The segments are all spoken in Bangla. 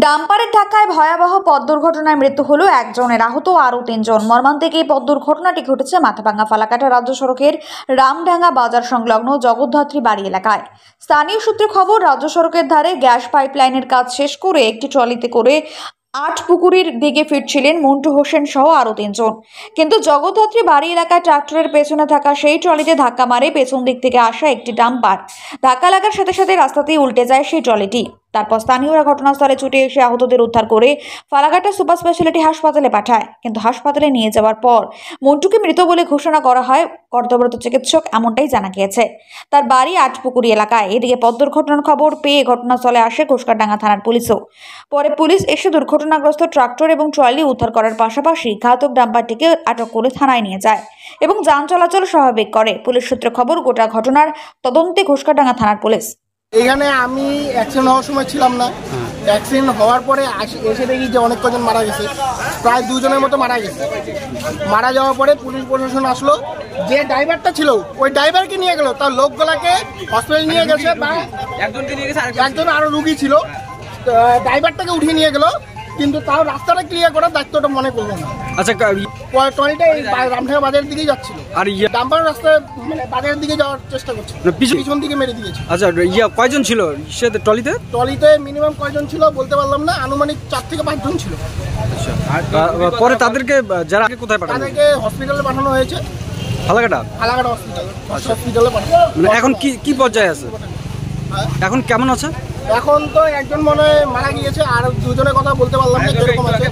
ডাম্পারের ধাক্কায় ভয়াবহ পথ দুর্ঘটনায় মৃত্যু হলো একজনের, আহত আরও ৩ জন। মর্মান্তিক এই পথ দুর্ঘটনাটি ঘটেছে মাথাভাঙ্গা ফালাকাটা রাজ্য সড়কের রামডাঙ্গা বাজার সংলগ্ন জগদ্ধাত্রী বাড়ি এলাকায়। স্থানীয় সূত্রে খবর, রাজ্য সড়কের ধারে গ্যাস পাইপলাইনের কাজ শেষ করে একটি ট্রলিতে করে আটপুকুরির দিকে ফিরছিলেন মন্টু হোসেন সহ আরও ৩ জন। কিন্তু জগদ্ধাত্রী বাড়ি এলাকায় ট্রাক্টরের পেছনে থাকা সেই ট্রলিতে ধাক্কা মারে পেছন দিক থেকে আসা একটি ডাম্পার। ধাক্কা লাগার সাথে সাথে রাস্তাতেই উল্টে যায় সেই ট্রলিটি। তারপর স্থানীয়রা ঘটনাস্থলে ছুটে এসে আহতদের উদ্ধার করে ফালাকাটা সুপার স্পেশালিটি হাসপাতালে পাঠায়। কিন্তু হাসপাতালে নিয়ে যাওয়ার পর মন্টুকে মৃত বলে ঘোষণা করা হয় কর্তব্যরত চিকিৎসক, এমনটাই জানা গিয়েছে। তার বাড়ি আটপুকুরি এলাকায়। এদিকে পথ দুর্ঘটনার খবর পেয়ে ঘটনাস্থলে আসে ঘোষকাডাঙ্গা থানার পুলিশও। পরে পুলিশ এসে দুর্ঘটনাগ্রস্ত ট্রাক্টর এবং ট্রলি উদ্ধার করার পাশাপাশি ঘাতক ডাম্পারটিকে আটক করে থানায় নিয়ে যায় এবং যান চলাচল স্বাভাবিক করে। পুলিশ সূত্রে খবর, গোটা ঘটনার তদন্তে ঘোষকাডাঙ্গা থানার পুলিশ। এখানে আমি অ্যাক্সিডেন্ট হওয়ার সময় ছিলাম না। অ্যাক্সিডেন্ট হওয়ার পরে এসে দেখি যে অনেক কজন মারা গেছে, প্রায় 2 জনের মতো মারা গেছে। মারা যাওয়ার পরে পুলিশ প্রশাসন আসলো, যে ড্রাইভারটা ছিল ওই ড্রাইভারকে নিয়ে গেল, তার লোকগুলাকে হসপিটাল নিয়ে গেছে, বা একজন আরো রুগী ছিল, ড্রাইভারটাকে উঠিয়ে নিয়ে গেল, কিন্তু তাও রাস্তাটা ক্লিয়ার করার দায়িত্বটা মনে করলো না। আচ্ছা, ট্রলিটা এই রামডাঙ্গা বাজারের দিকেই যাচ্ছিল, আর ডাম্পার রাস্তায় মানে বাজারের দিকে যাওয়ার চেষ্টা করছে, পিছন দিকে মেরে দিয়েছে। আচ্ছা, কয়জন ছিল সেটা ট্রলিতে? মিনিমাম কয়জন ছিল বলতে পারলাম না, আনুমানিক 4 থেকে 5 জন ছিল। পরে তাদেরকে যারা কোথায় পাঠানো? তাদেরকে হসপিটালে পাঠানো হয়েছে, ফালাকাটা হসপিটালে পাঠানো। এখন কি পর্যায়ে আছে? এখন কেমন আছে? এখন তো একজন মনে হয় মারা গিয়েছে, আর 2 জনের কথা বলতে পারলাম না কিরকম আছে।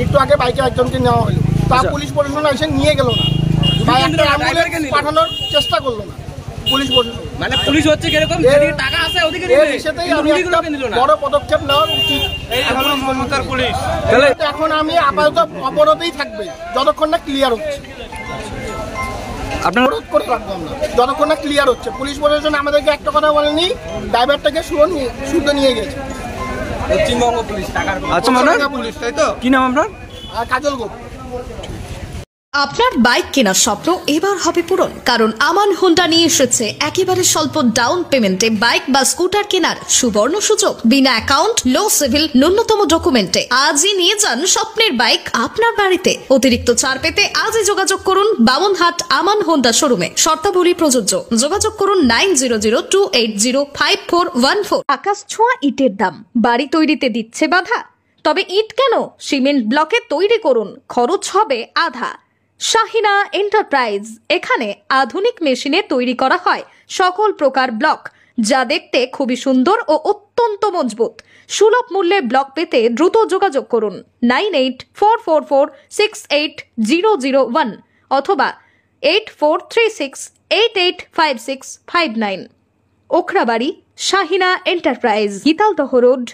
একটু আগে বাইকে একজনকে নেওয়া হলো, তা পুলিশ প্রশাসন এসে নিয়ে গেল না, পাঠানোর চেষ্টা করলো না পুলিশ প্রশাসন। মানে পুলিশ হচ্ছে কিরকম, টাকা আছে ওদিকে বড় পদক্ষেপ নেওয়া উচিত পুলিশ। এখন আমি আপাতত অবরোধেই থাকবে যতক্ষণ না ক্লিয়ার হচ্ছে। অনুরোধ করে রাখলাম না যতক্ষণ না ক্লিয়ার হচ্ছে। পুলিশ প্রশাসন আমাদেরকে একটা কথা বলেনি, ড্রাইভারটাকে শুদ্ধ নিয়ে গেছে পশ্চিমবঙ্গ পুলিশ। আচ্ছা, পুলিশ, তাই তো? কি নাম আপনার? কাজল গোপ। আপনার বাইক কেনার স্বপ্ন এবার হবে পূরণ, কারণ আমান হোন্ডা নিয়ে এসেছে একেবারে স্বল্প ডাউন পেমেন্টে বাইক বা স্কুটার কেনার সুবর্ণ সুযোগ। বিনা অ্যাকাউন্ট, লো সিভিল, ন্যূনতম ডকুমেন্টে আজই নিয়ে যান স্বপ্নের বাইক আপনার বাড়িতে। অতিরিক্ত ছাড় পেতে আজই যোগাযোগ করুন বামনহাট আমান হোন্ডা শোরুমে। শর্তাবলী প্রযোজ্য। যোগাযোগ করুন 9002805414। আকাশ ছোঁয়া ইটের দাম বাড়ি তৈরিতে দিচ্ছে বাধা? তবে ইট কেন, সিমেন্ট ব্লকে তৈরি করুন, খরচ হবে আধা। শাহিনা এন্টারপ্রাইজ, এখানে আধুনিক মেশিনে তৈরি করা হয় সকল প্রকার ব্লক, যা দেখতে খুবই সুন্দর ও অত্যন্ত মজবুত। সুলভ মূল্যে ব্লক পেতে দ্রুত যোগাযোগ করুন 9844468001 অথবা 8436885659। Okhrabari, Shahina enterprise, Gitaldaha road.